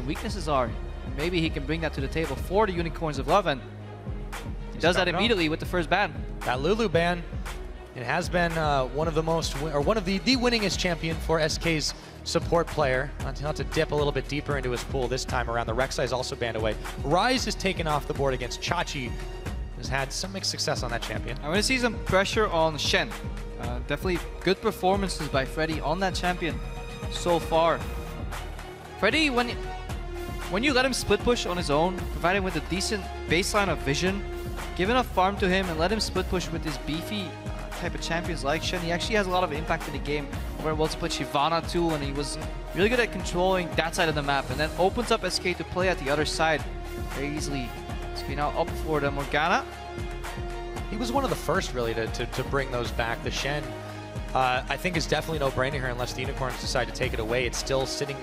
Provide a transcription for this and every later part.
weaknesses are. And maybe he can bring that to the table for the Unicorns of Love, and he does that immediately with the first ban. That Lulu ban, it has been one of the winningest champion for SK's support player. Not to dip a little bit deeper into his pool this time around. The Rek'Sai is also banned away. Ryze is taken off the board against Chachi. Has had some mixed success on that champion. I'm going to see some pressure on Shen. Definitely good performances by Freddy on that champion so far. Freddy, when you let him split push on his own, provide him with a decent baseline of vision, give enough farm to him and let him split push with his beefy type of champions like Shen, he actually has a lot of impact in the game. Where able to play Shyvana too, and he was really good at controlling that side of the map, and then opens up SK to play at the other side very easily. SK now up for the Morgana. He was one of the first really to bring those back. The Shen, I think, is definitely no brainer here unless the Unicorns decide to take it away. It's still sitting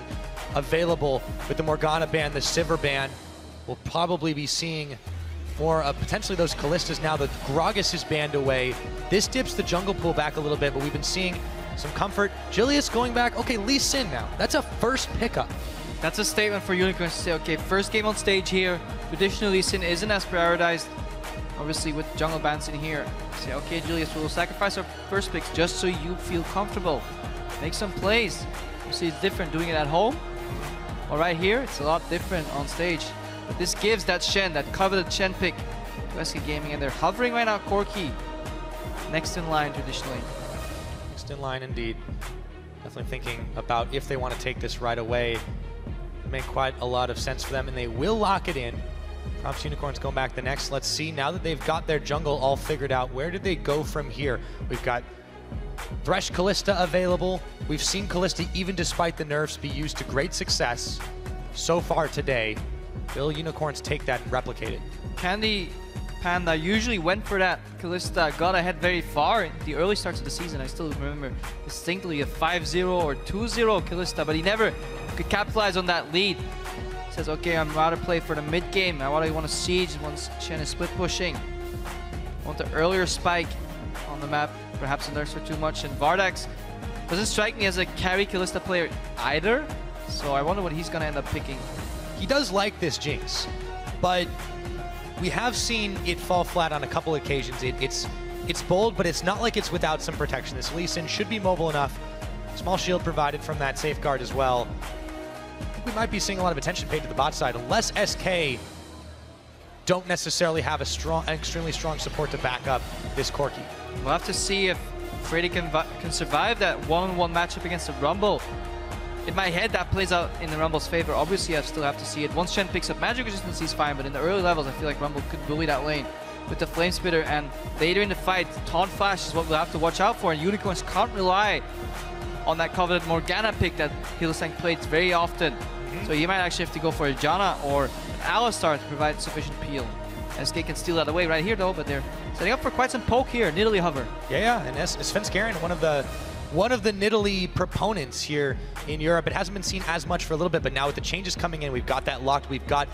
available with the Morgana ban, the Sivir ban. We'll probably be seeing more potentially those Kallistas now that Gragas is banned away. This dips the jungle pool back a little bit, but we've been seeing some comfort. Julius going back. Okay, Lee Sin now. That's a first pickup. That's a statement for Unicorns to say, okay, first game on stage here. Traditionally, Lee Sin isn't as prioritized. Obviously, with jungle bans in here, say, okay, Julius, we'll sacrifice our first picks just so you feel comfortable. Make some plays. You see, it's different doing it at home. Or right here, it's a lot different on stage. But this gives that Shen, that coveted Shen pick to SK Gaming, and they're hovering right now, Corki. Next in line, traditionally. Next in line, indeed. Definitely thinking about if they want to take this right away. It make quite a lot of sense for them, and they will lock it in. Props Unicorns going back the next. Let's see, now that they've got their jungle all figured out, where do they go from here? We've got Thresh Kalista available. We've seen Kalista, even despite the nerfs, be used to great success so far today. Will Unicorns take that and replicate it? Candy Panda usually went for that. Kalista got ahead very far in the early starts of the season. I still remember distinctly a 5-0 or 2-0 Kalista, but he never could capitalize on that lead. He says, okay, I'm rather play for the mid game. I want to siege once Shen is split pushing. I want the earlier spike on the map. Perhaps the nerfs are too much. And Vardax doesn't strike me as a carry Kalista player either. So I wonder what he's going to end up picking. He does like this Jinx, but we have seen it fall flat on a couple occasions. It's bold, but it's not like it's without some protection. This Lee Sin should be mobile enough. Small shield provided from that safeguard as well. I think we might be seeing a lot of attention paid to the bot side, unless SK don't necessarily have an extremely strong support to back up this Corki. We'll have to see if Freddy can survive that one-on-one matchup against the Rumble. In my head, that plays out in the Rumble's favor. Obviously, I still have to see it. Once Shen picks up magic resistance, he's fine, but in the early levels, I feel like Rumble could bully that lane with the Flame Spitter, and later in the fight, Taunt Flash is what we'll have to watch out for, and Unicorns can't rely on that coveted Morgana pick that Hylissang plays very often. So you might actually have to go for a Janna or an Alistar to provide sufficient peel. SK can steal that away right here though, but they're setting up for quite some poke here. Nidalee hover. Yeah, and Svenskeren, one of the Nidalee proponents here in Europe. It hasn't been seen as much for a little bit, but now with the changes coming in, we've got that locked. We've got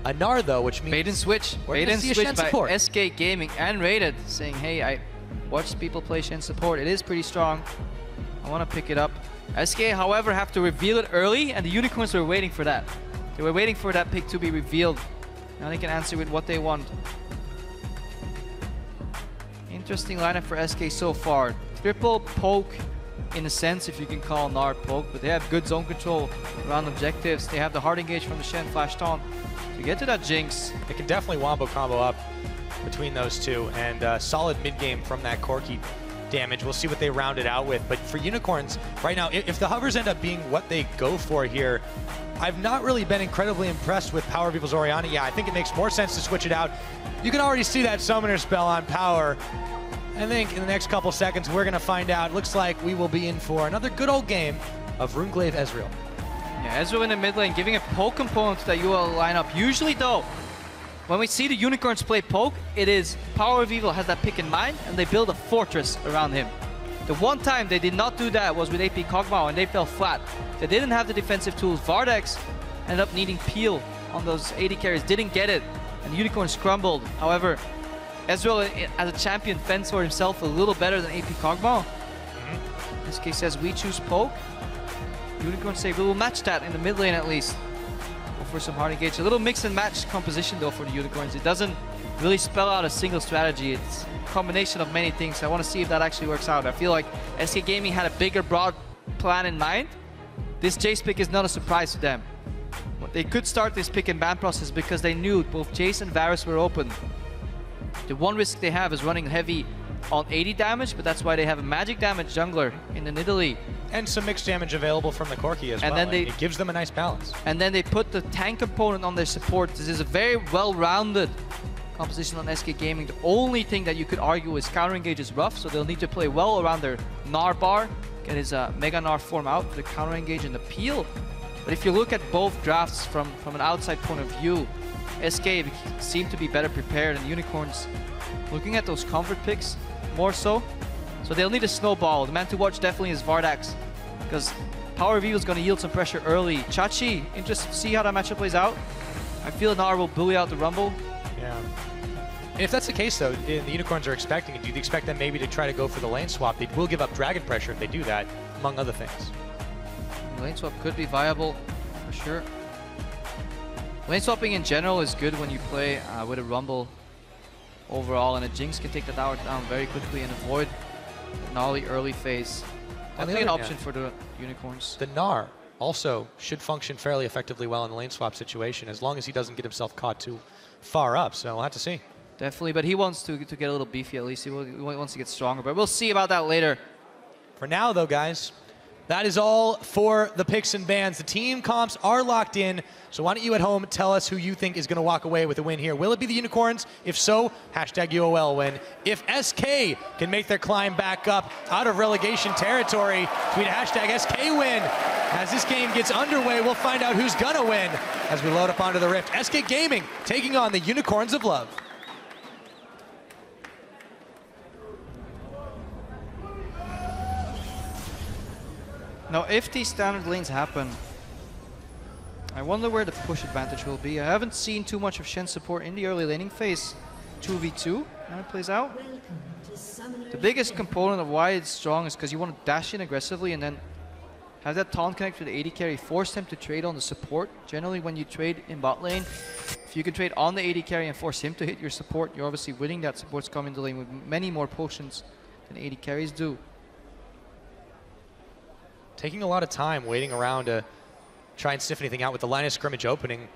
a Gnar though, which means bait and switch. Bait and switch by SK Gaming and Rated, saying, hey, I watched people play Shen support. It is pretty strong. I want to pick it up. SK, however, have to reveal it early, and the Unicorns were waiting for that. They were waiting for that pick to be revealed. Now they can answer with what they want. Interesting lineup for SK so far. Triple poke, in a sense, if you can call Gnar poke, but they have good zone control around objectives. They have the hard engage from the Shen Flash Taunt to get to that Jinx. They can definitely wombo combo up between those two, and solid mid game from that Corki damage. We'll see what they round it out with, but for Unicorns right now, if the hovers end up being what they go for here, I've not really been incredibly impressed with Power of Evil's Orianna. Yeah, I think it makes more sense to switch it out. You can already see that summoner spell on Power. I think in the next couple seconds we're gonna find out. Looks like we will be in for another good old game of Runeglaive Ezreal. Yeah, Ezreal in the mid lane, giving a poke component to that UOL lineup. Usually though, when we see the Unicorns play poke, it is Power of Evil has that pick in mind, and they build a fortress around him. The one time they did not do that was with AP Kog'Maw, and they fell flat. They didn't have the defensive tools. Vardax ended up needing peel on those AD carries, didn't get it, and Unicorns crumbled. However, Ezreal as a champion fends for himself a little better than AP Kog'Maw. SK says we choose poke. Unicorns say we will match that in the mid lane at least. for some hard engage. A little mix and match composition though for the Unicorns. It doesn't really spell out a single strategy. It's a combination of many things. I want to see if that actually works out. I feel like SK Gaming had a bigger, broad plan in mind. This Jace pick is not a surprise to them. They could start this pick and ban process because they knew both Jace and Varus were open. The one risk they have is running heavy on 80 damage, but that's why they have a magic damage jungler in the Nidalee. And some mixed damage available from the Corki as well. Then it gives them a nice balance. And then they put the tank component on their support. This is a very well-rounded composition on SK Gaming. The only thing that you could argue is counter engage is rough, so they'll need to play well around their Gnar bar, get his Mega Gnar form out for the counter engage and the peel. But if you look at both drafts from an outside point of view, SK seem to be better prepared, and Unicorns looking at those comfort picks more so. So they'll need a snowball. The man to watch definitely is VODS, because Power Reveal is going to yield some pressure early. Chachi, interested to see how that matchup plays out. I feel Gnar will bully out the Rumble. Yeah. And if that's the case, though, the Unicorns are expecting it, do you expect them maybe to try to go for the lane swap? They will give up dragon pressure if they do that, among other things. Lane swap could be viable, for sure. Lane swapping in general is good when you play with a Rumble overall, and a Jinx can take the tower down very quickly and avoid the gnarly early phase. Definitely an option for the Unicorns. The Gnar also should function fairly effectively well in the lane swap situation, as long as he doesn't get himself caught too far up, so we'll have to see. Definitely, but he wants to get a little beefy at least. He wants to get stronger, but we'll see about that later. For now, though, guys, that is all for the picks and bans. The team comps are locked in, so why don't you at home tell us who you think is going to walk away with a win here. Will it be the Unicorns? If so, hashtag UOL win. If SK can make their climb back up out of relegation territory, tweet hashtag SK win. As this game gets underway, we'll find out who's going to win as we load up onto the Rift. SK Gaming taking on the Unicorns of Love. Now, if these standard lanes happen, I wonder where the push advantage will be. I haven't seen too much of Shen's support in the early laning phase. 2v2, how it plays out. The biggest component of why it's strong is because you want to dash in aggressively and then have that taunt connect with the AD carry, force him to trade on the support. Generally, when you trade in bot lane, if you can trade on the AD carry and force him to hit your support, you're obviously winning. That support's coming to lane with many more potions than AD carries do. Taking a lot of time waiting around to try and sniff anything out with the line of scrimmage opening.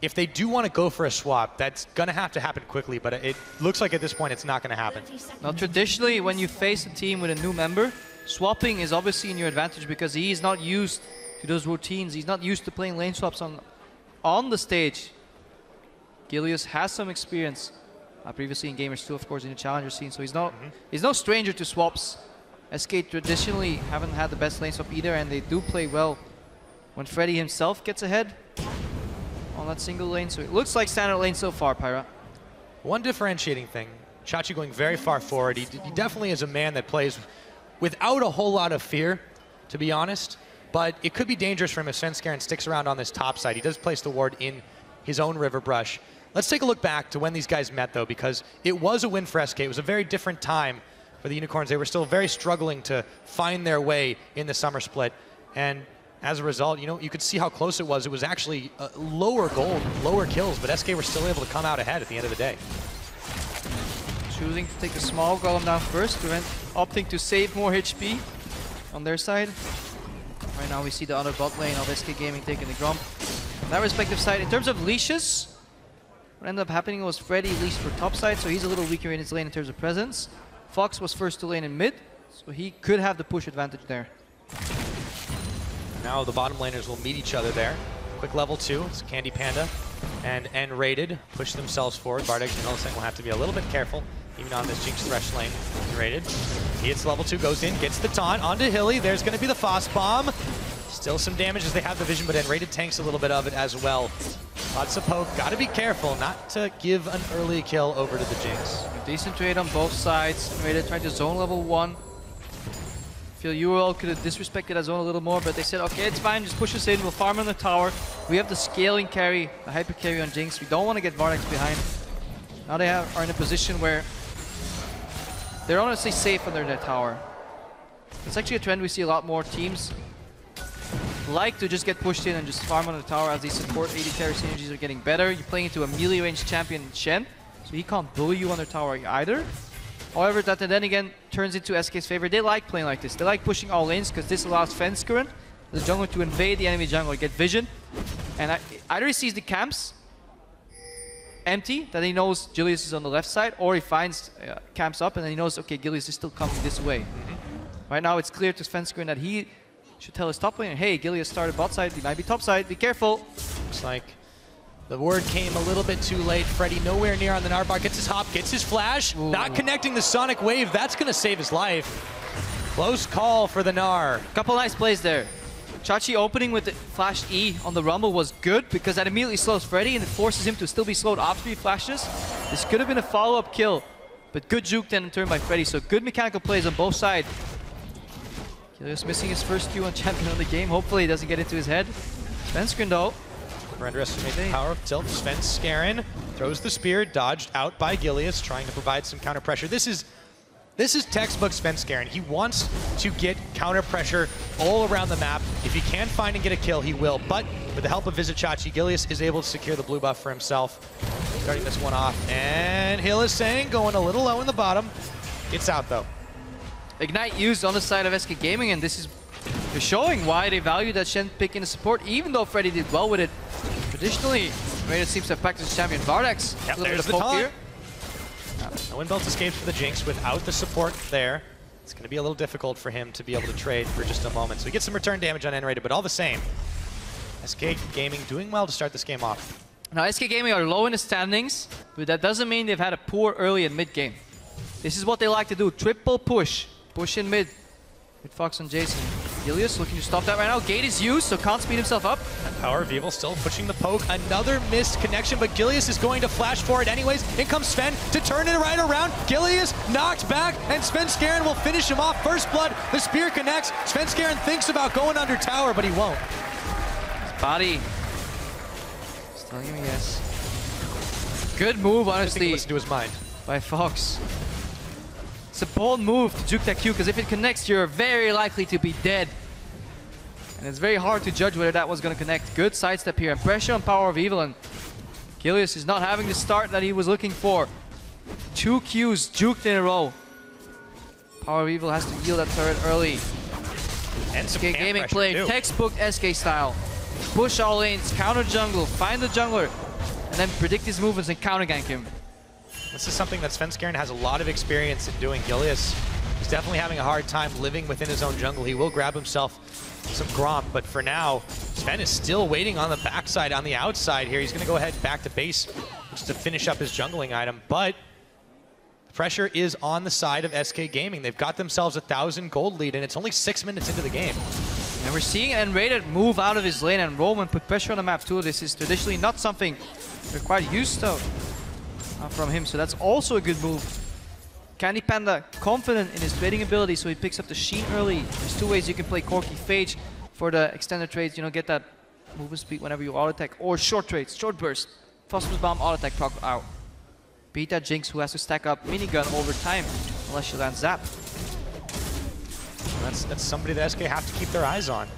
If they do want to go for a swap, that's going to have to happen quickly, but it looks like at this point it's not going to happen. Now, traditionally, when you face a team with a new member, swapping is obviously in your advantage because he is not used to those routines. He's not used to playing lane swaps on the stage. Gilius has some experience, previously in Gamers 2, of course, in the Challenger scene, so he's no stranger to swaps. SK traditionally haven't had the best lane swap either, and they do play well when Freddy himself gets ahead on that single lane. So it looks like standard lane so far, Pyra. One differentiating thing, Chachi going very far forward. He definitely is a man that plays without a whole lot of fear, to be honest. But it could be dangerous for him if Svenskeren sticks around on this top side. He does place the ward in his own river brush. Let's take a look back to when these guys met, though, because it was a win for SK. It was a very different time for the Unicorns. They were still very struggling to find their way in the summer split. And as a result, you know, you could see how close it was. It was actually lower gold, lower kills, but SK were still able to come out ahead at the end of the day. Choosing to take a small golem down first, opting to save more HP on their side. Right now we see the other bot lane of SK Gaming taking the Grump. On that respective side, in terms of leashes, what ended up happening was Freddy leashed for top side, so he's a little weaker in his lane in terms of presence. Fox was first to lane in mid, so he could have the push advantage there. Now the bottom laners will meet each other there. Quick level 2, it's Candy Panda and Rated push themselves forward. Bardex and Millicent will have to be a little bit careful, even on this Jinx Thresh lane. Rated, he hits level 2, goes in, gets the taunt onto Hilly. There's going to be the Frost Bomb. Still some damage as they have the vision, but then Rated tanks a little bit of it as well. Lots of poke, got to be careful not to give an early kill over to the Jinx. A decent trade on both sides. Rated tried to zone level 1. Feel UOL could have disrespected that zone a little more, but they said, okay, it's fine, just push us in, we'll farm on the tower. We have the scaling carry, the hyper carry on Jinx. We don't want to get Vardex behind. Now they are in a position where they're honestly safe under their tower. It's actually a trend we see a lot more teams like to just get pushed in and just farm on the tower as these support AD carry synergies are getting better. You're playing into a melee range champion Shen, so he can't bully you on the tower either. However, that then again turns into SK's favor. They like playing like this. They like pushing all lanes because this allows Fenscurrent, the jungler, to invade the enemy jungle, get vision. And either he sees the camps empty, that he knows Julius is on the left side, or he finds camps up and then he knows, okay, Julius is still coming this way. Right now it's clear to Fenscurrent that he should tell his top laner, hey, Gilius started bot side, he might be top side, be careful. Looks like the word came a little bit too late. Freddy nowhere near on the Narbot, gets his hop, gets his flash, not connecting the Sonic Wave. That's gonna save his life. Close call for the Gnar. Couple nice plays there. Chachi opening with the flash E on the Rumble was good because that immediately slows Freddy and it forces him to still be slowed after he flashes. This could have been a follow-up kill, but good juke then in turn by Freddy. So good mechanical plays on both sides. Gilius missing his first Q on champion of the game. Hopefully he doesn't get into his head. Svenskeren though. Underestimate the power of tilt. Svenskeren throws the spear, dodged out by Gilius, trying to provide some counter pressure. This is textbook Svenskeren. He wants to get counter pressure all around the map. If he can find and get a kill, he will. But with the help of Vizicachi, Gilius is able to secure the blue buff for himself. Starting this one off. And Hylissang going a little low in the bottom. It's out though. Ignite used on the side of SK Gaming, and this is showing why they value that Shen pick in the support, even though Freddy did well with it. Traditionally, Raider seems to have practiced champion VODS. Yep, there's the taunt. No Wind Belt escapes for the Jinx without the support there. It's going to be a little difficult for him to be able to trade for just a moment. So he gets some return damage on N-Rated, but all the same, SK Gaming doing well to start this game off. Now SK Gaming are low in the standings, but that doesn't mean they've had a poor early and mid game. This is what they like to do, triple push. Push in mid with Fox and Jason. Gilius looking to stop that right now. Gate is used, so can't speed himself up. And Power of Evil still pushing the poke. Another missed connection, but Gilius is going to flash for it anyways. In comes Sven to turn it right around. Gilius knocked back, and Svenskeren will finish him off. First blood, the spear connects. Svenskeren thinks about going under tower, but he won't. His body is telling him yes. Good move, honestly. Listen to his mind. By Fox. It's a bold move to juke that Q, because if it connects, you're very likely to be dead. And it's very hard to judge whether that was going to connect. Good sidestep here, and pressure on Power of Evil, and Gilius is not having the start that he was looking for. 2 Qs juked in a row. Power of Evil has to yield that turret early. And SK Gaming play textbook SK style. Push all lanes, counter jungle, find the jungler, and then predict his movements and counter gank him. This is something that Svenskeren has a lot of experience in doing. Gilius is definitely having a hard time living within his own jungle. He will grab himself some Gromp, but for now, Sven is still waiting on the backside, on the outside here. He's going to go ahead back to base just to finish up his jungling item, but the pressure is on the side of SK Gaming. They've got themselves 1,000 gold lead, and it's only 6 minutes into the game. And we're seeing N-Rated move out of his lane and roam and put pressure on the map too. This is traditionally not something we're quite used to from him, so that's also a good move. Candy Panda confident in his trading ability, so he picks up the Sheen early. There's 2 ways you can play Corki Phage for the extended trades, you know, get that movement speed whenever you auto attack, or short trades, short burst, Phosphorus Bomb, auto attack, proc out. Beat that Jinx who has to stack up minigun over time unless you land Zap. That's somebody that SK have to keep their eyes on.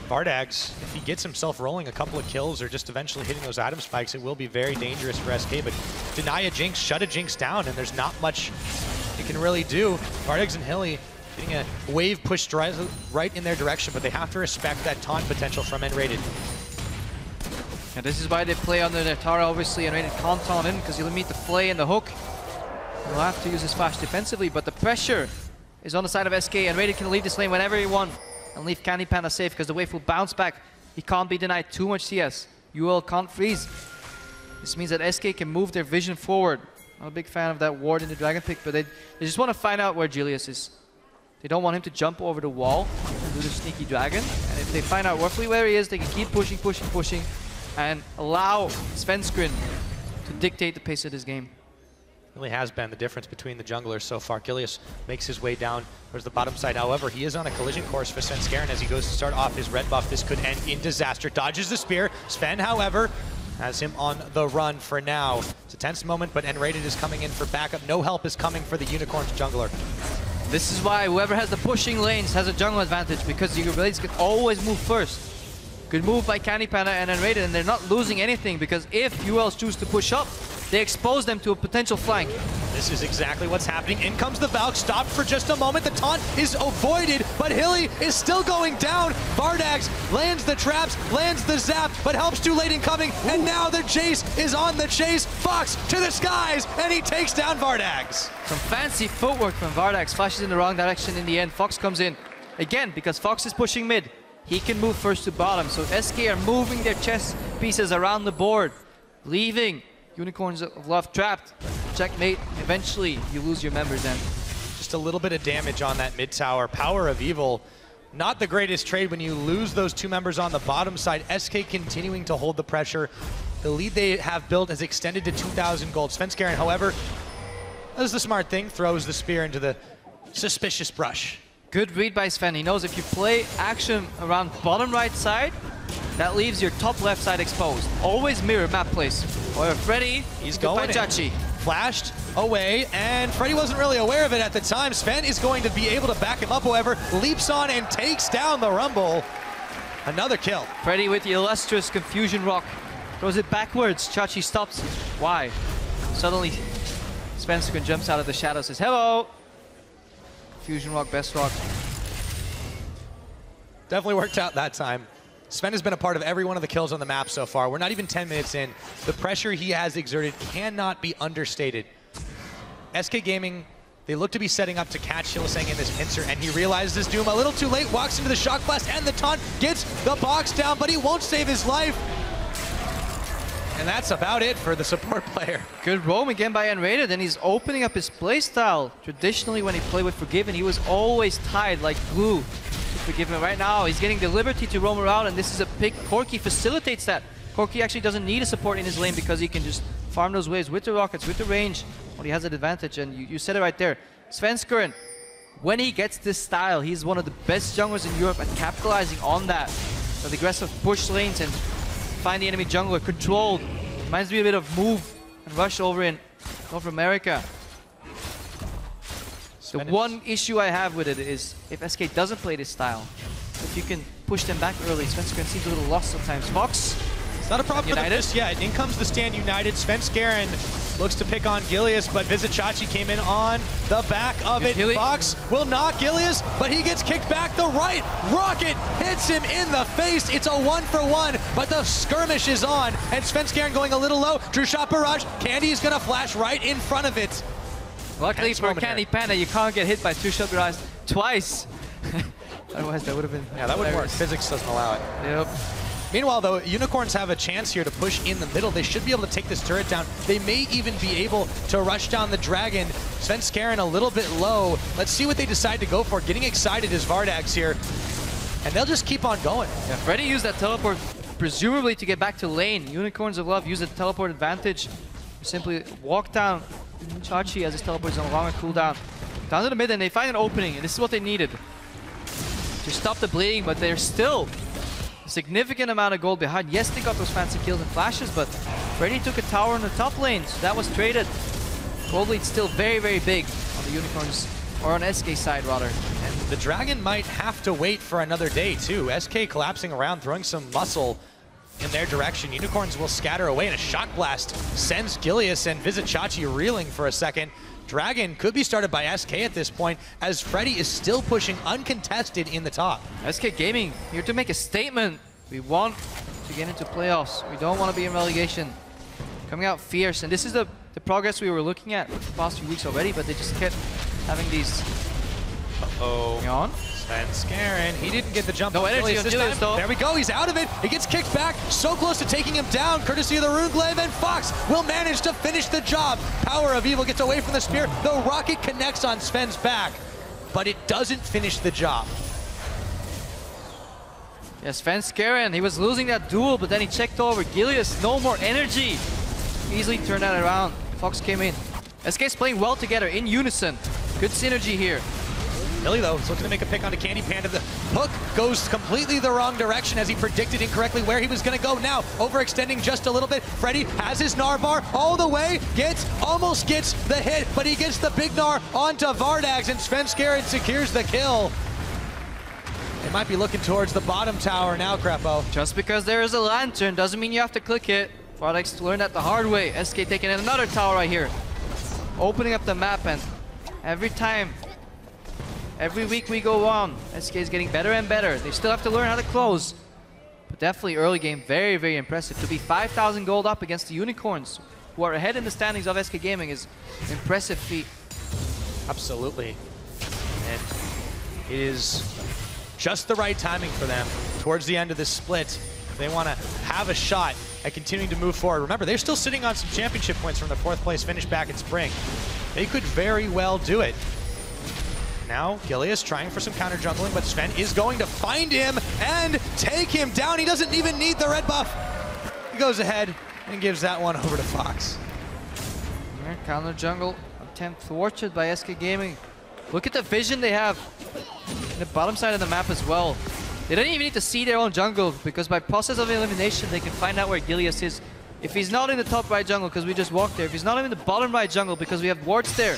Bardags, if he gets himself rolling a couple of kills or just eventually hitting those item spikes, it will be very dangerous for SK, but deny a Jinx, shut a Jinx down, and there's not much you can really do. Bardags and Hilly getting a wave pushed right in their direction, but they have to respect that taunt potential from N-Rated. And this is why they play under their Tara, obviously. N-Rated can't taunt in because he'll meet the flay and the hook. He'll have to use his flash defensively, but the pressure is on the side of SK. N-Rated can leave this lane whenever he wants and leave Candy Panda safe because the wave will bounce back. He can't be denied too much CS. UOL can't freeze. This means that SK can move their vision forward. I'm a big fan of that ward in the Dragon pick, but they just want to find out where Julius is. They don't want him to jump over the wall and do the sneaky dragon. And if they find out roughly where he is, they can keep pushing, pushing, pushing, and allow Svenskeren to dictate the pace of this game. Really has been the difference between the junglers so far. Gilius makes his way down towards the bottom side. However, he is on a collision course for Svenskeren as he goes to start off his red buff. This could end in disaster. Dodges the spear. Sven, however, has him on the run for now. It's a tense moment, but N-Rated is coming in for backup. No help is coming for the Unicorns jungler. This is why whoever has the pushing lanes has a jungle advantage, because your blades can always move first. Good move by Candy Panda and then Raiden, and they're not losing anything because if UOL choose to push up, they expose them to a potential flank. This is exactly what's happening. In comes the Valk, stopped for just a moment. The taunt is avoided, but Hilly is still going down. VODS lands the traps, lands the zap, but helps too late in coming, and now the Jace is on the chase. Fox to the skies, and he takes down VODS. Some fancy footwork from VODS, flashes in the wrong direction in the end. Fox comes in. Again, because Fox is pushing mid, he can move first to bottom, so SK are moving their chess pieces around the board, leaving Unicorns of Love trapped. Checkmate. Eventually, you lose your members then. Just a little bit of damage on that mid tower. Power of Evil, not the greatest trade when you lose those 2 members on the bottom side. SK continuing to hold the pressure. The lead they have built has extended to 2,000 gold. Svenskeren, however, does the smart thing, throws the spear into the suspicious brush. Good read by Sven. He knows if you play action around bottom right side, that leaves your top left side exposed. Always mirror map place. However, Freddy, he's going in. Chachi. Flashed away, and Freddy wasn't really aware of it at the time. Sven is going to be able to back him up, however, leaps on and takes down the Rumble. Another kill. Freddy with the illustrious Confusion Rock. Throws it backwards. Chachi stops. Why? Suddenly, Svenskeren jumps out of the shadows, says, hello. Fusion Rock, best rock. Definitely worked out that time. Sven has been a part of every one of the kills on the map so far. We're not even 10 minutes in. The pressure he has exerted cannot be understated. SK Gaming, they look to be setting up to catch Hylissang in this pincer, and he realizes his doom a little too late, walks into the shock blast, and the taunt gets the box down, but he won't save his life. And that's about it for the support player. Good roam again by Unrated, and he's opening up his playstyle. Traditionally, when he played with Forgiven, he was always tied like glue to Forgiven. Right now, he's getting the liberty to roam around, and this is a pick. Corki facilitates that. Corki actually doesn't need a support in his lane because he can just farm those waves with the rockets, with the range. Well, he has an advantage, and you said it right there. Svenskeren, when he gets this style, he's one of the best junglers in Europe at capitalizing on that. So the aggressive push lanes and find the enemy jungler controlled. Reminds me a bit of Move and Rush over in North America. The one issue I have with it is if SK doesn't play this style, if you can push them back early, Svenskeren seems a little lost sometimes. Fox, it's not a problem for them just yet. In comes the stand United. Svenskeren looks to pick on Gilius, but Vizicachi came in on the back of it. Fox will knock Gilius, but he gets kicked back. The right rocket hits him in the face. It's a 1-for-1, but the skirmish is on, and Svenskeren going a little low. True shot barrage. Candy is gonna flash right in front of it. Luckily for Candy Panda, you can't get hit by True shot barrage twice. Otherwise, that would have been that would work. Physics doesn't allow it. Yep. Meanwhile, though, Unicorns have a chance here to push in the middle. They should be able to take this turret down. They may even be able to rush down the Dragon. Svenskeren a little bit low. Let's see what they decide to go for. Getting excited is VODS here, and they'll just keep on going. Yeah, Freddy used that teleport presumably to get back to lane. Unicorns of Love use the teleport advantage. Simply walk down Chachi as his teleport is on a longer cooldown. Down to the mid, and they find an opening, and this is what they needed to stop the bleeding, but they're still a significant amount of gold behind. Yes, they got those fancy kills and flashes, but Freddy took a tower in the top lane, so that was traded. Gold lead's still very, very big on the Unicorns, or on SK side rather. And the Dragon might have to wait for another day too. SK collapsing around, throwing some muscle in their direction. Unicorns will scatter away, and a shock blast sends Gilius and Vizicachi reeling for a second. Dragon could be started by SK at this point, as Freddy is still pushing uncontested in the top. SK Gaming here to make a statement. We want to get into playoffs. We don't want to be in relegation. Coming out fierce, and this is the progress we were looking at the past few weeks already, but they just kept having these. Uh-oh. Svenskeren, he didn't get the jump. No energy on Gilius though. There we go, he's out of it. He gets kicked back, so close to taking him down, courtesy of the Runeglaive, and Fox will manage to finish the job. Power of Evil gets away from the spear. The rocket connects on Sven's back, but it doesn't finish the job. Yes, Svenskeren, he was losing that duel, but then he checked over. Gilius, no more energy. Easily turned that around. Fox came in. SK's playing well together, in unison. Good synergy here. Billy, though, is looking to make a pick onto Candy Panda. The hook goes completely the wrong direction as he predicted incorrectly where he was going to go. Now, overextending just a little bit. Freddy has his Gnar bar all the way, almost gets the hit, but he gets the big Gnar onto VODS, and Svenskeren secures the kill. They might be looking towards the bottom tower now, Crepo. Just because there is a lantern doesn't mean you have to click it. VODS learned that the hard way. SK taking in another tower right here. Opening up the map, and every week we go on, SK is getting better and better. They still have to learn how to close. But definitely early game, very, very impressive. To be 5,000 gold up against the Unicorns, who are ahead in the standings of SK Gaming, is an impressive feat. Absolutely. And it is just the right timing for them towards the end of this split. If they want to have a shot at continuing to move forward. Remember, they're still sitting on some championship points from the 4th place finish back in spring. They could very well do it. Now, Gilius trying for some counter jungling, but Sven is going to find him and take him down. He doesn't even need the red buff. He goes ahead and gives that one over to Fox. Yeah, counter jungle attempt thwarted by SK Gaming. Look at the vision they have in the bottom side of the map as well. They don't even need to see their own jungle, because by process of elimination they can find out where Gilius is. If he's not in the top right jungle because we just walked there, if he's not in the bottom right jungle because we have wards there,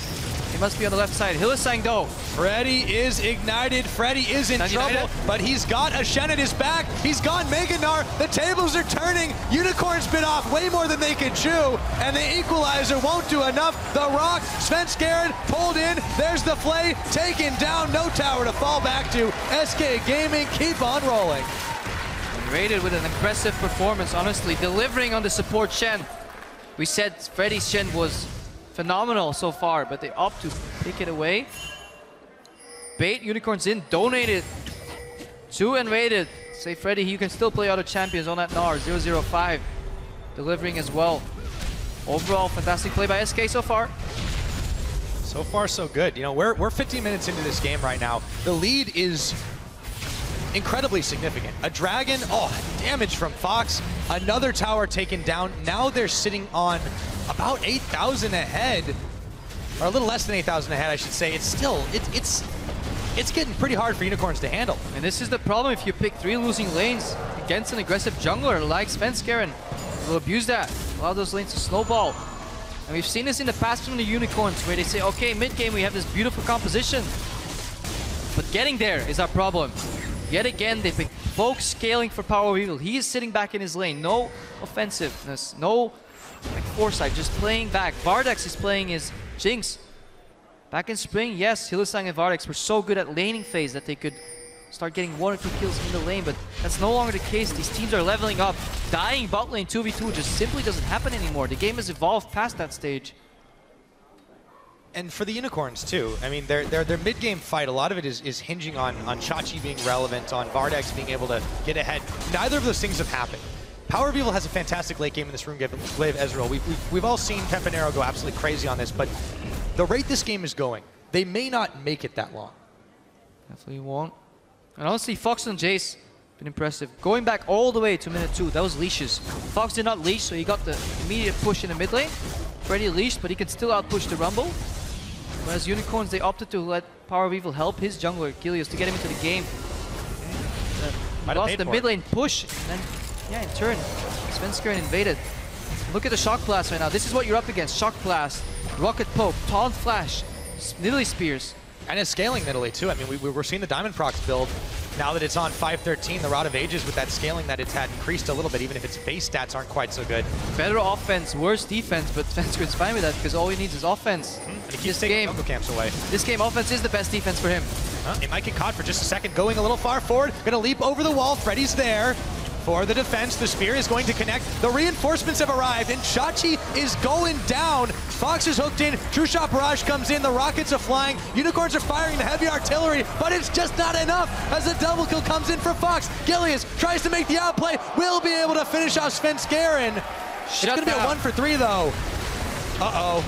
he must be on the left side. Hylissang though. Freddy is ignited. Freddy is in trouble, but he's got a Shen at his back. He's got Meganar. The tables are turning. Unicorns bit off way more than they could chew, and the equalizer won't do enough. The rock, Svenskeren pulled in. There's the flay, taken down. No tower to fall back to. SK Gaming keep on rolling. Rated with an impressive performance, honestly, delivering on the support Shen. We said Freddy's Shen was phenomenal so far, but they opt to pick it away. Bait Unicorns in, donated to and rated. Say Freddy, you can still play other champions on that Gnar. 005 delivering as well. Overall, fantastic play by SK so far. So far, so good. You know, we're 15 minutes into this game right now. The lead is incredibly significant. A dragon, oh, damage from Fox. Another tower taken down. Now they're sitting on about 8,000 ahead, or a little less than 8,000 ahead, I should say. It's still, it's getting pretty hard for Unicorns to handle. And this is the problem if you pick 3 losing lanes against an aggressive jungler like Svenskeren. Will abuse that, allow those lanes to snowball. And we've seen this in the past from the Unicorns, where they say, okay, mid-game we have this beautiful composition, but getting there is our problem. Yet again, they pick Vogue scaling for Power of Evil. He is sitting back in his lane. No offensiveness, no like foresight, just playing back. VODS is playing his Jinx. Back in spring, yes, Hylissang and VODS were so good at laning phase that they could start getting 1 or 2 kills in the lane, but that's no longer the case. These teams are leveling up. Dying bot lane 2v2 just simply doesn't happen anymore. The game has evolved past that stage. And for the Unicorns too, I mean, their mid-game fight, a lot of it is hinging on Chachi being relevant, on VODS being able to get ahead. Neither of those things have happened. Power of Evil has a fantastic late game in this Runeglaive Ezreal. We've all seen Pepinero go absolutely crazy on this, but the rate this game is going, they may not make it that long. Definitely won't. And honestly, Fox and Jace, been impressive. Going back all the way to minute 2, that was leashes. Fox did not leash, so he got the immediate push in the mid lane. Freddy leashed, but he can still outpush the Rumble. Whereas Unicorns, they opted to let Power of Evil help his jungler, Gilius, to get him into the game. He lost the mid lane push, and then, yeah, in turn, Svenskeren invaded. Look at the Shock Blast right now. This is what you're up against. Shock Blast, Rocket Poke, Taunt Flash, Nidalee Spears. And it's scaling Nidalee too. I mean, we're seeing the Diamond Procs build. Now that it's on 513, the Rod of Ages with that scaling that it's had increased a little bit, even if its base stats aren't quite so good. Better offense, worse defense, but Svenskeren's fine with that because all he needs is offense. And he keeps taking jungle camps away. This game, offense is the best defense for him. He might get caught for just a second, going a little far forward. Gonna leap over the wall. Freddy's there. For the defense, the spear is going to connect. The reinforcements have arrived, and Chachi is going down. Fox is hooked in. True Shot Barrage comes in. The rockets are flying. Unicorns are firing the heavy artillery, but it's just not enough as a double kill comes in for Fox. Gilius tries to make the outplay. Will be able to finish off Svenskeren. It's going to be a 1 for 3, though. Uh-oh.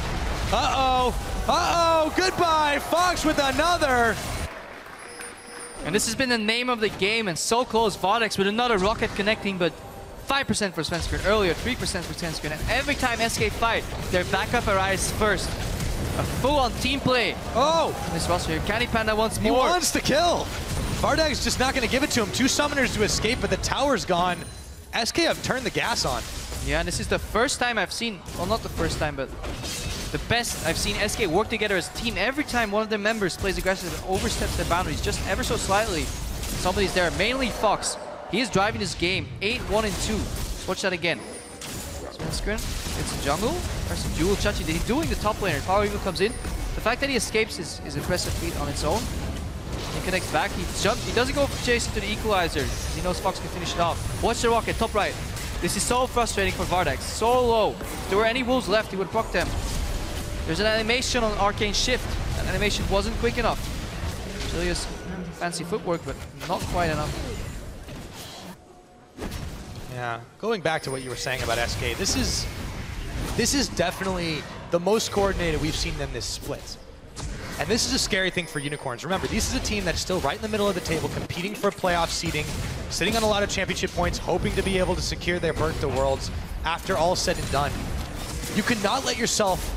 Uh-oh. Uh-oh. Goodbye. Fox with another. And this has been the name of the game, and so close. VODS with another rocket connecting, but 5% for Svenskeren earlier, 3% for Svenskeren. And every time SK fight, their backup arrives first. A full-on team play. Oh! This roster here. Candy Panda wants more. He wants to kill. VODS just not going to give it to him. 2 summoners to escape, but the tower's gone. SK have turned the gas on. Yeah, and this is the first time I've seen, well, not the first time, but the best I've seen SK work together as a team. Every time one of their members plays aggressive and oversteps their boundaries just ever so slightly, somebody's there, mainly Fox. He is driving this game, 8-1 and 2. Let's watch that again. Spin screen, it's a jungle, there's a duel. Chachi, he's doing the top laner. Power Eagle comes in. The fact that he escapes is impressive feat on its own. He connects back, he jumps, he doesn't go for chasing to the equalizer, because he knows Fox can finish it off. Watch the rocket, top right. This is so frustrating for VODS, so low. If there were any wolves left, he would proc them. There's an animation on Arcane Shift. That animation wasn't quick enough. Julia's fancy footwork, but not quite enough. Yeah, going back to what you were saying about SK, this is definitely the most coordinated we've seen them this split. And this is a scary thing for Unicorns. Remember, this is a team that's still right in the middle of the table, competing for playoff seeding, sitting on a lot of championship points, hoping to be able to secure their berth to Worlds after all said and done. You cannot let yourself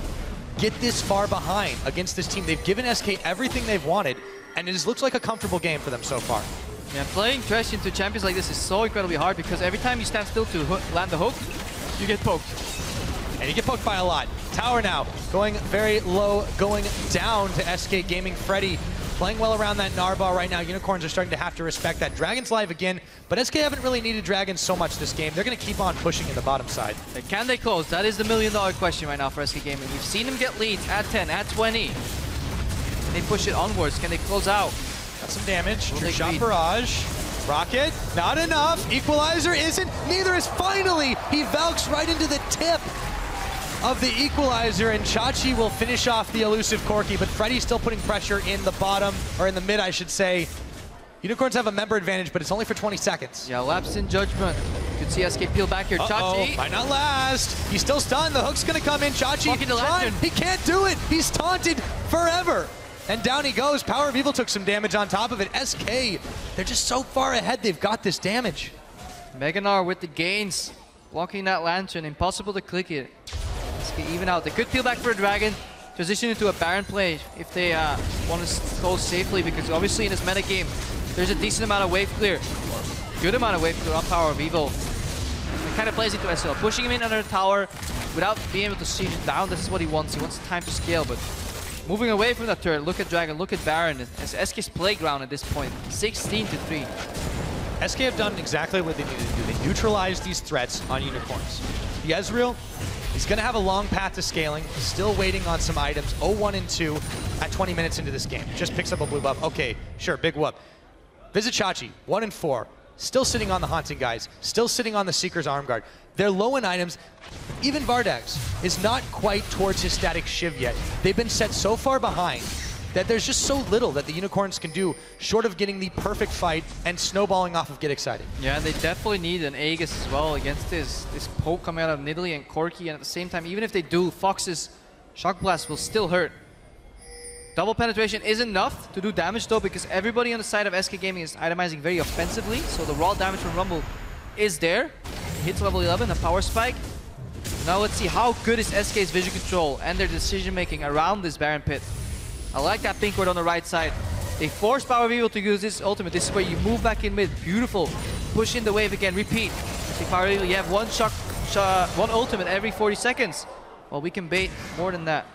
get this far behind against this team. They've given SK everything they've wanted, and it looks like a comfortable game for them so far. Yeah, playing Thresh into champions like this is so incredibly hard because every time you stand still to land the hook, you get poked. And you get poked by a lot. Tower now going very low, going down to SK Gaming. Freddy playing well around that Narba right now. Unicorns are starting to have to respect that. Dragon's live again, but SK haven't really needed Dragon so much this game. They're going to keep on pushing in the bottom side. Can they close? That is the million-dollar question right now for SK Gaming. We've seen them get leads at 10, at 20. Can they push it onwards? Can they close out? Got some damage. True shot barrage. Rocket, not enough. Equalizer isn't. Neither is finally. He Valks right into the tip of the equalizer, and Chachi will finish off the elusive Corki, but Freddy's still putting pressure in the bottom, or in the mid, I should say. Unicorns have a member advantage, but it's only for 20 seconds. Yeah, lapse in judgment. You can see SK peel back here. Chachi. Might not last. He's still stunned. The hook's gonna come in. Chachi trying. He can't do it. He's taunted forever. And down he goes. Power of Evil took some damage on top of it. SK, they're just so far ahead. They've got this damage. Meganar with the gains. Blocking that Lantern. Impossible to click it. SK even out. They could peel back for a Dragon. Transition into a Baron play if they want to close safely, because obviously in this meta game, there's a decent amount of wave clear. Good amount of wave clear on Power of Evil. It kind of plays into SL. Pushing him in under the tower without being able to siege it down. This is what he wants. He wants time to scale, but moving away from that turret. Look at Dragon, look at Baron. It's SK's playground at this point. 16-3. SK have done exactly what they needed to do. They neutralized these threats on Unicorns. The Ezreal, he's going to have a long path to scaling. Still waiting on some items. 0-1 and 2 at 20 minutes into this game. Just picks up a blue buff. Okay, sure, big whoop. Visit Chachi, 1 and 4. Still sitting on the Haunting Guys. Still sitting on the Seeker's Arm Guard. They're low in items. Even VODS is not quite towards his static Shiv yet. They've been set so far behind that there's just so little that the Unicorns can do short of getting the perfect fight and snowballing off of Get Excited. Yeah, and they definitely need an Aegis as well against this poke coming out of Nidalee and Corki, and at the same time, even if they do, Fox's Shock Blast will still hurt. Double penetration is enough to do damage though, because everybody on the side of SK Gaming is itemizing very offensively, so the raw damage from Rumble is there. It hits level 11, a power spike. Now let's see how good is SK's vision control and their decision making around this Baron pit. I like that pink ward on the right side. They force Power of Evil to use this ultimate. This is where you move back in mid. Beautiful. Push in the wave again. Repeat. See Power of Evil, you have one ultimate every 40 seconds. Well, we can bait more than that.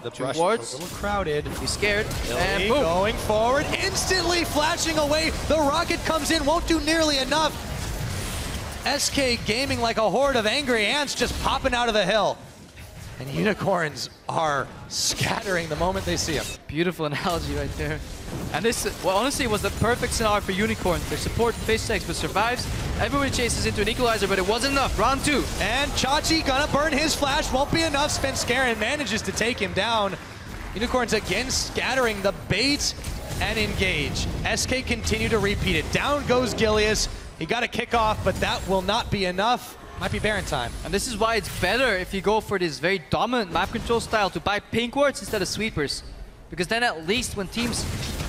The Two brush wards. a little crowded. He's scared. And boom. boom. Going forward, instantly flashing away. The rocket comes in, won't do nearly enough. SK Gaming like a horde of angry ants just popping out of the hill. And Unicorns are scattering the moment they see him. Beautiful analogy right there. And this, well, honestly, was the perfect scenario for Unicorns. Their support face takes, but survives. Everybody chases into an equalizer, but it wasn't enough. Round 2. And Chachi gonna burn his flash. Won't be enough. Svenskeren manages to take him down. Unicorns again scattering the bait and engage. SK continue to repeat it. Down goes Gilius. He got a kickoff, but that will not be enough. Might be Baron time. And this is why it's better if you go for this very dominant map control style to buy pink wards instead of sweepers. Because then at least when teams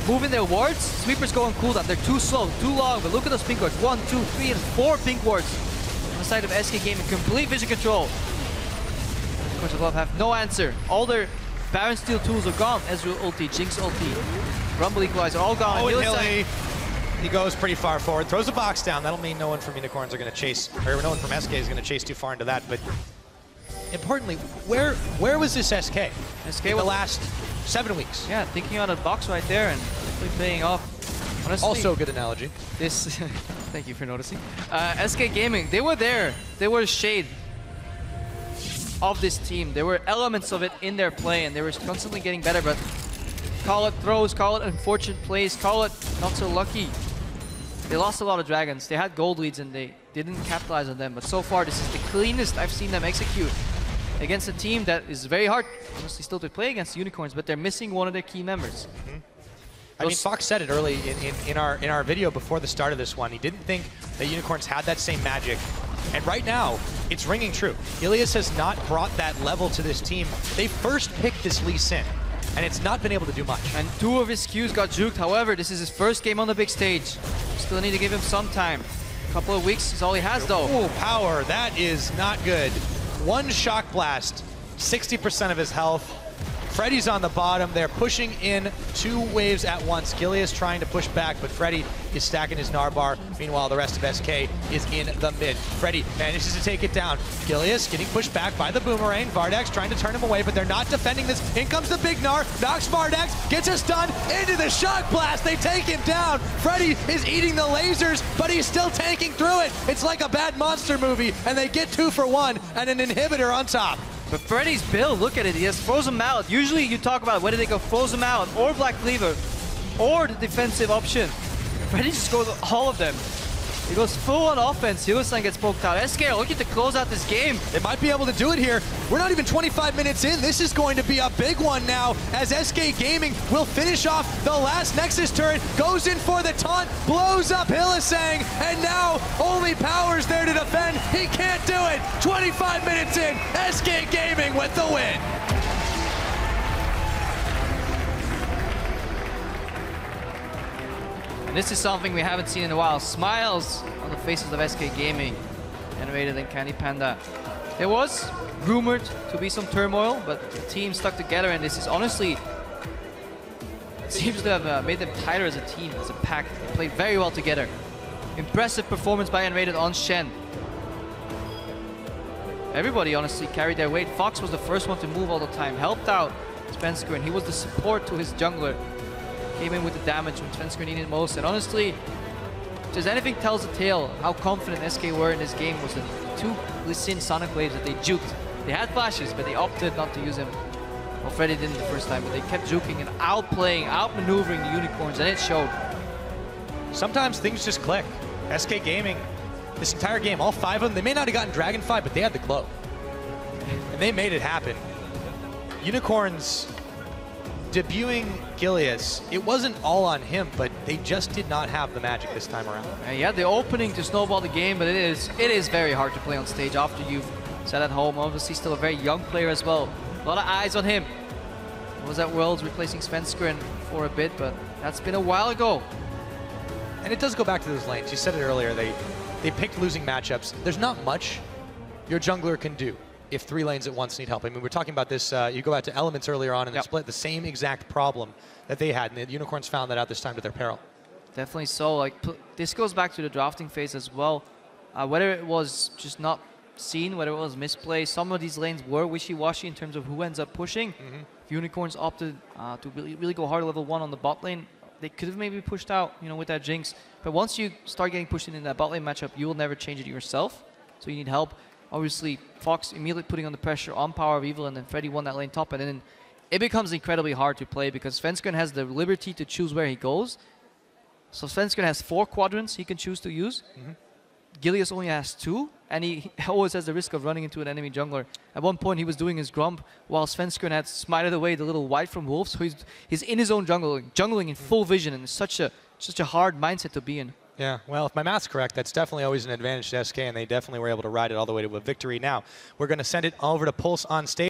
move in their wards, sweepers go on cooldown. They're too slow, too long, but look at those pink wards. 1, 2, 3, and 4 pink wards on the side of SK Gaming. Complete vision control. Of course, Above have no answer. All their Baron Steel tools are gone. Ezreal ulti, Jinx ulti, Rumble Equalizer, all gone. Oh, and Hilly, he goes pretty far forward, throws a box down. That'll mean no one from Unicorns are going to chase, or no one from SK is going to chase too far into that. But importantly, where was this SK? SK in the last 7 weeks? Yeah, thinking out of the box right there and definitely paying off. Honestly, Also a good analogy. This, thank you for noticing. SK Gaming, they were there. They were shade of this team. There were elements of it in their play, and they were constantly getting better, but call it throws, call it unfortunate plays, call it not so lucky. They lost a lot of dragons. They had gold leads, and they didn't capitalize on them, but so far this is the cleanest I've seen them execute against a team that is very hard, honestly, still to play against Unicorns, but they're missing one of their key members. I mean, Fox said it early in our video before the start of this one. He didn't think that Unicorns had that same magic. And right now, it's ringing true. Ilias has not brought that level to this team. They first picked this Lee Sin, and it's not been able to do much. And 2 of his Qs got juked. However, this is his first game on the big stage. Still need to give him some time. A couple of weeks is all he has, though. Oh, power. That is not good. 1 shock blast, 60% of his health. Freddy's on the bottom. They're pushing in 2 waves at once. Gilius trying to push back, but Freddy is stacking his Narbar. Meanwhile, the rest of SK is in the mid. Freddy manages to take it down. Gilius getting pushed back by the Boomerang. Vardax trying to turn him away, but they're not defending this. In comes the Big Gnar. Knocks Vardax, gets a stun into the shock blast. They take him down. Freddy is eating the lasers, but he's still tanking through it. It's like a bad monster movie, and they get 2 for 1 and an inhibitor on top. But Freddy's build, look at it, he has Frozen Mallet. Usually you talk about whether they go Frozen Mallet or Black Cleaver or the defensive option. Freddy just goes all of them. He goes full on offense. Hillsong gets poked out. SK are looking to close out this game. They might be able to do it here. We're not even 25 minutes in. This is going to be a big one now as SK Gaming will finish off the last Nexus turret, goes in for the taunt, blows up Hillsong, and now only Power's there to defend. He can't do it. 25 minutes in, SK Gaming with the win. This is something we haven't seen in a while. Smiles on the faces of SK Gaming, animated in Candy Panda. There was rumored to be some turmoil, but the team stuck together, and this is honestly, it seems to have made them tighter as a team, as a pack. They played very well together. Impressive performance by Unrated on Shen. Everybody honestly carried their weight. Fox was the first one to move all the time, helped out Spencer, and he was the support to his jungler. Came in with the damage when Svensker needed it most, and honestly, if there's anything tells the tale how confident SK were in this game was the 2 Lee Sin Sonic Waves that they juked. They had flashes, but they opted not to use them. Well, Freddy didn't the first time, but they kept juking and outplaying, outmaneuvering the Unicorns, and it showed. Sometimes things just click. SK Gaming, this entire game, all 5 of them, they may not have gotten Dragonfly, but they had the glow. And they made it happen. Unicorns debuting Gilius, it wasn't all on him, but they just did not have the magic this time around. He had the opening to snowball the game, but it is very hard to play on stage after you've sat at home. Obviously still a very young player as well. A lot of eyes on him. He was at Worlds replacing Svensker for a bit, but that's been a while ago. And it does go back to those lanes. You said it earlier, they picked losing matchups. There's not much your jungler can do if 3 lanes at once need help. I mean, we're talking about this, you go out to Elements earlier on in the split, the same exact problem that they had, and the Unicorns found that out this time to their peril. Definitely so. Like, this goes back to the drafting phase as well. Whether it was just not seen, whether it was misplay, some of these lanes were wishy-washy in terms of who ends up pushing. If Unicorns opted to really go hard level 1 on the bot lane, they could have maybe pushed out, you know, with that Jinx. But once you start getting pushed in that bot lane matchup, you will never change it yourself. So you need help. Obviously, Fox immediately putting on the pressure on Power of Evil, and then Freddy won that lane top, and then it becomes incredibly hard to play because Svensker has the liberty to choose where he goes. So Svensker has 4 quadrants he can choose to use. Gilius only has 2, and he always has the risk of running into an enemy jungler. At one point, he was doing his Grump while Svensker had smited away the little white from Wolf, so he's in his own jungle, jungling in full vision, and it's such a hard mindset to be in. Yeah, well, if my math's correct, that's definitely always an advantage to SK, and they definitely were able to ride it all the way to a victory. Now, we're going to send it over to Pulse on stage.